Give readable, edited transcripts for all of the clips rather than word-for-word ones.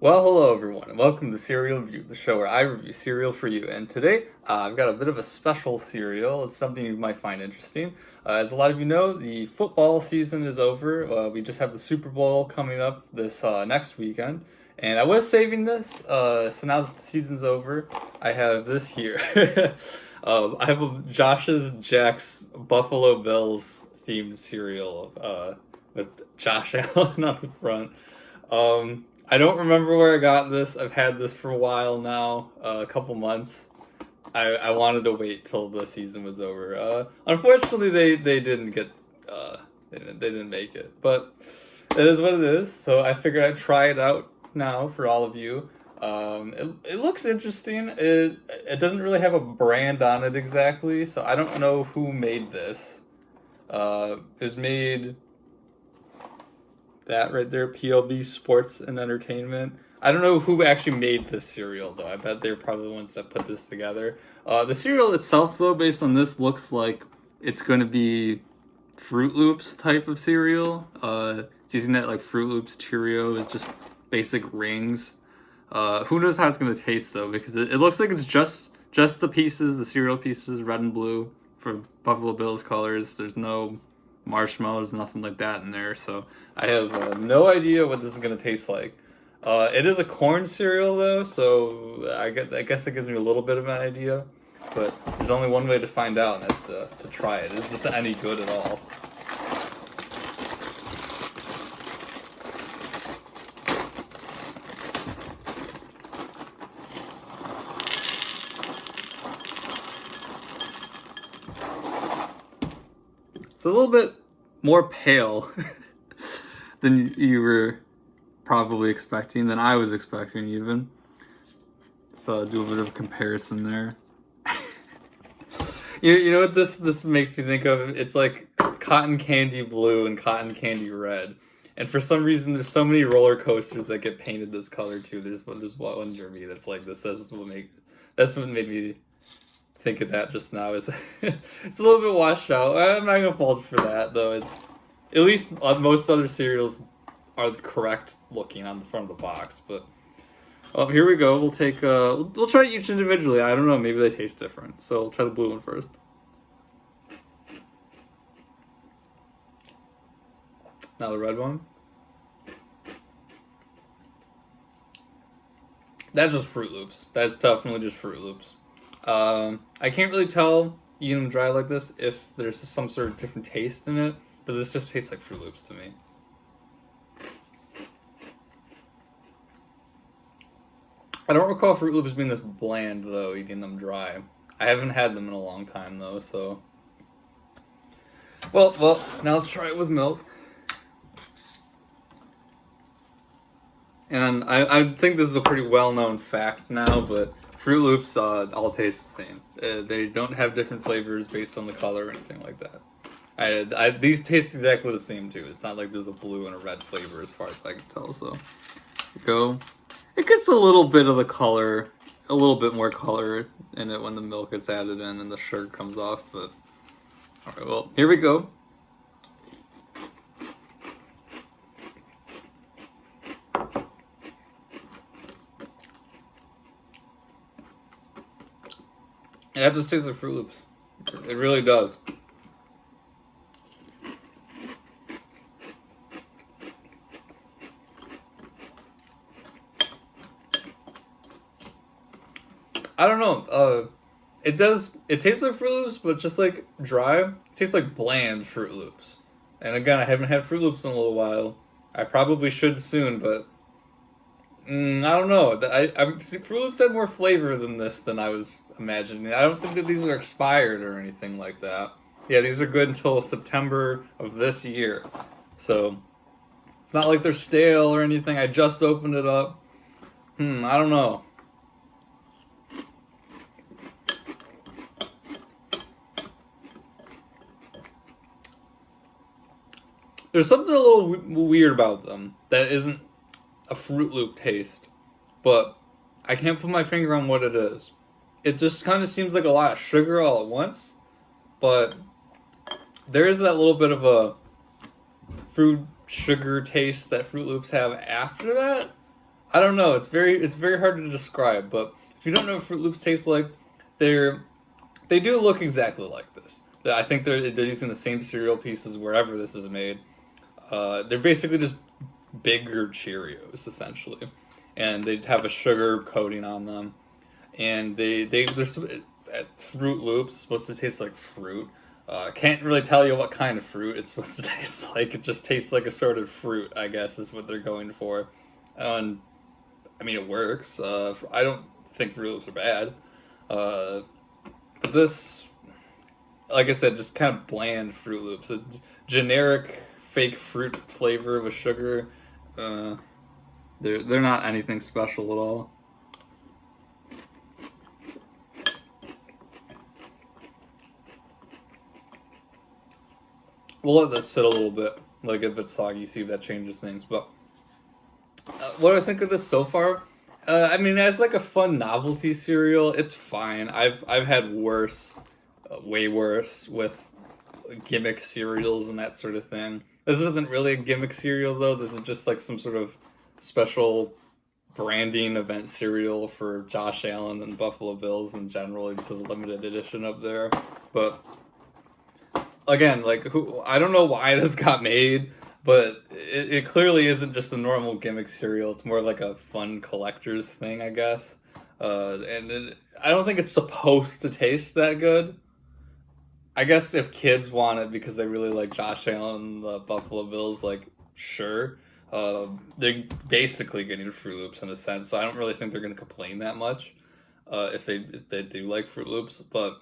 Well, hello everyone, and welcome to Cereal Review, the show where I review cereal for you. And today, I've got a bit of a special cereal. It's something you might find interesting. As a lot of you know, the football season is over. We just have the Super Bowl coming up this next weekend. And I was saving this, so now that the season's over, I have this here. I have a Josh's Jaqs Buffalo Bills themed cereal with Josh Allen on the front. I don't remember where I got this. I've had this for a while now, a couple months. I wanted to wait till the season was over. Unfortunately, they didn't get they didn't make it, but it is what it is. So I figured I'd try it out now for all of you. It looks interesting. It doesn't really have a brand on it exactly, so I don't know who made this. It was made. That right there, PLB Sports and Entertainment. I don't know who actually made this cereal, though. I bet they're probably the ones that put this together. The cereal itself, though, based on this, looks like it's going to be Fruit Loops type of cereal. It's using that, like, Fruit Loops Cheerios, just basic rings. Who knows how it's going to taste, though, because it looks like it's just the pieces, the cereal pieces, red and blue, for Buffalo Bills colors. There's no marshmallows, nothing like that in there, so I have no idea what this is going to taste like. It is a corn cereal, though, so I guess it gives me a little bit of an idea, but there's only one way to find out, and that's to try it. Is this any good at all? It's a little bit more pale than you were probably expecting, than I was expecting even. So I'll do a bit of a comparison there. You know what this makes me think of? It's like cotton candy blue and cotton candy red. And for some reason, there's so many roller coasters that get painted this color too. There's one near me that's like this. That's what made me think of that just now. Is it's a little bit washed out. I'm not gonna fault for that though. At least most other cereals are the correct looking on the front of the box. But here we go. We'll take we'll try each individually. I don't know. Maybe they taste different. So we'll try the blue one first. Now the red one. That's just Fruit Loops. That's definitely just Fruit Loops. I can't really tell eating them dry like this if there's some sort of different taste in it, but this just tastes like Fruit Loops to me. I don't recall Fruit Loops being this bland, though, eating them dry. I haven't had them in a long time, though, so... Well, now let's try it with milk. And I think this is a pretty well-known fact now, but Fruit Loops all taste the same. They don't have different flavors based on the color or anything like that. These taste exactly the same, too. It's not like there's a blue and a red flavor as far as I can tell, so... Go. It gets a little bit of the color, a little bit more color in it when the milk gets added in and the sugar comes off, but... Alright, well, here we go. That just tastes like Fruit Loops. It really does. I don't know. It tastes like Fruit Loops, but just like dry. It tastes like bland Fruit Loops. And again, I haven't had Fruit Loops in a little while. I probably should soon, but I don't know. Fruit Loops had more flavor than this than I was imagining. I don't think that these are expired or anything like that. Yeah, these are good until September of this year. So it's not like they're stale or anything. I just opened it up. I don't know. There's something a little weird about them that isn't a Fruit Loop taste, but I can't put my finger on what it is. It just kind of seems like a lot of sugar all at once, but there is that little bit of a fruit sugar taste that Fruit Loops have after that, I don't know. It's very hard to describe. But if you don't know what Fruit Loops taste like, they're they do look exactly like this. I think they're using the same cereal pieces wherever this is made. They're basically just bigger Cheerios essentially, and they have a sugar coating on them, and Fruit Loops supposed to taste like fruit. Can't really tell you what kind of fruit it's supposed to taste like. It just tastes like a sort of fruit, I guess, is what they're going for. And I mean, it works. I don't think Fruit Loops are bad. But this, like I said, just kind of bland Fruit Loops. A generic fake fruit flavor with sugar. They're not anything special at all. We'll let this sit a little bit, like if it's soggy, see if that changes things. But what do I think of this so far? I mean, as like a fun novelty cereal, it's fine. I've had worse, way worse with gimmick cereals and that sort of thing. This isn't really a gimmick cereal though. This is just like some sort of special branding event cereal for Josh Allen and Buffalo Bills in general. This is a limited edition up there, but again, like I don't know why this got made, but it clearly isn't just a normal gimmick cereal. It's more like a fun collector's thing, I guess. I don't think it's supposed to taste that good. I guess if kids want it because they really like Josh Allen and the Buffalo Bills, like sure. They're basically getting Fruit Loops in a sense, so I don't really think they're going to complain that much if they do like Fruit Loops. But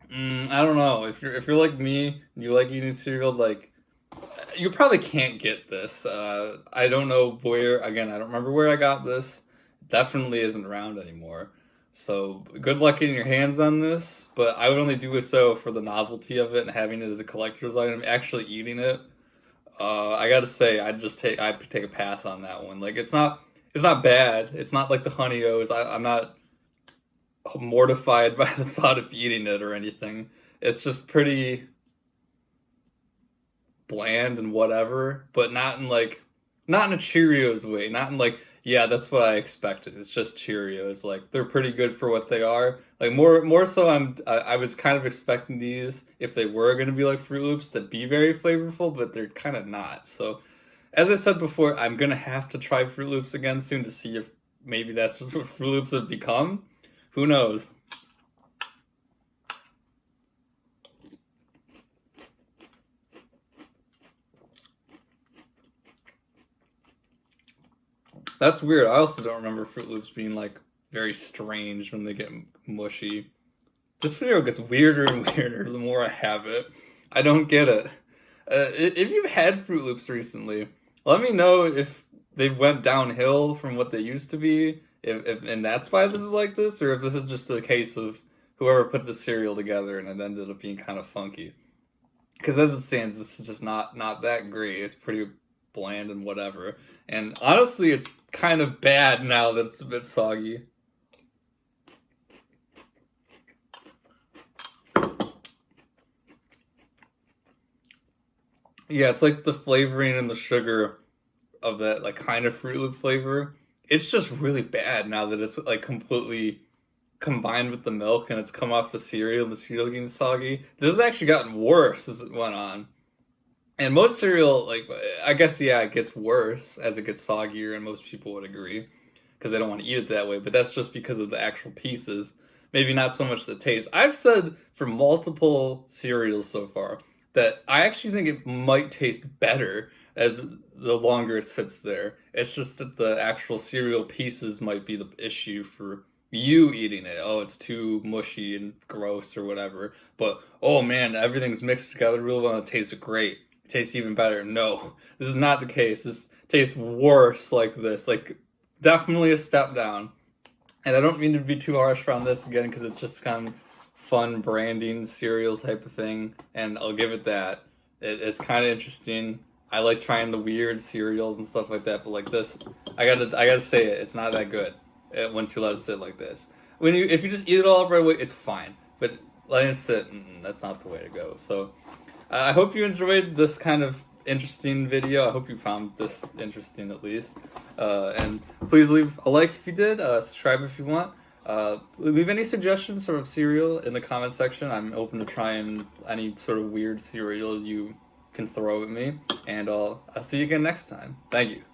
I don't know, if you're like me and you like eating cereal, like you probably can't get this. I don't know where. Again, I don't remember where I got this. It definitely isn't around anymore. So good luck getting your hands on this. But I would only do it so for the novelty of it and having it as a collector's item. Actually eating it, I gotta say, I'd take a pass on that one. Like it's not bad. It's not like the Honey O's. I'm not mortified by the thought of eating it or anything. It's just pretty bland and whatever, but not in a Cheerios way. Not in like, yeah, that's what I expected. It's just Cheerios. Like they're pretty good for what they are. Like more so, I was kind of expecting these, if they were going to be like Fruit Loops, to be very flavorful, but they're kind of not. So, as I said before, I'm gonna have to try Fruit Loops again soon to see if maybe that's just what Fruit Loops have become. Who knows? That's weird. I also don't remember Fruit Loops being like very strange when they get mushy. This video gets weirder and weirder the more I have it. I don't get it. If you've had Fruit Loops recently, let me know if they went downhill from what they used to be, if and that's why this is like this, or if this is just a case of whoever put the cereal together and it ended up being kind of funky. Because as it stands, this is just not that great. It's pretty bland and whatever. And honestly, it's kind of bad now that it's a bit soggy. Yeah, it's like the flavoring and the sugar of that like kind of Fruit Loop flavor. It's just really bad now that it's like completely combined with the milk and it's come off the cereal and the cereal getting soggy. This has actually gotten worse as it went on. And most cereal, like, I guess, yeah, it gets worse as it gets soggier, and most people would agree because they don't want to eat it that way. But that's just because of the actual pieces, maybe not so much the taste. I've said for multiple cereals so far that I actually think it might taste better as the longer it sits there. It's just that the actual cereal pieces might be the issue for you eating it. Oh, it's too mushy and gross or whatever. But, oh man, everything's mixed together real well and it tastes great. Tastes even better. No, this is not the case. This tastes worse like this. Like, definitely a step down. And I don't mean to be too harsh on this again because it's just kind of fun branding cereal type of thing. And I'll give it that. It's kind of interesting. I like trying the weird cereals and stuff like that. But like this, I gotta say it. It's not that good once you let it sit like this. If you just eat it all up right away, it's fine. But letting it sit, that's not the way to go. So. I hope you enjoyed this kind of interesting video. I hope you found this interesting at least. And Please leave a like if you did, subscribe if you want. Leave any suggestions of cereal in the comment section. I'm open to trying any sort of weird cereal you can throw at me. And I'll see you again next time. Thank you.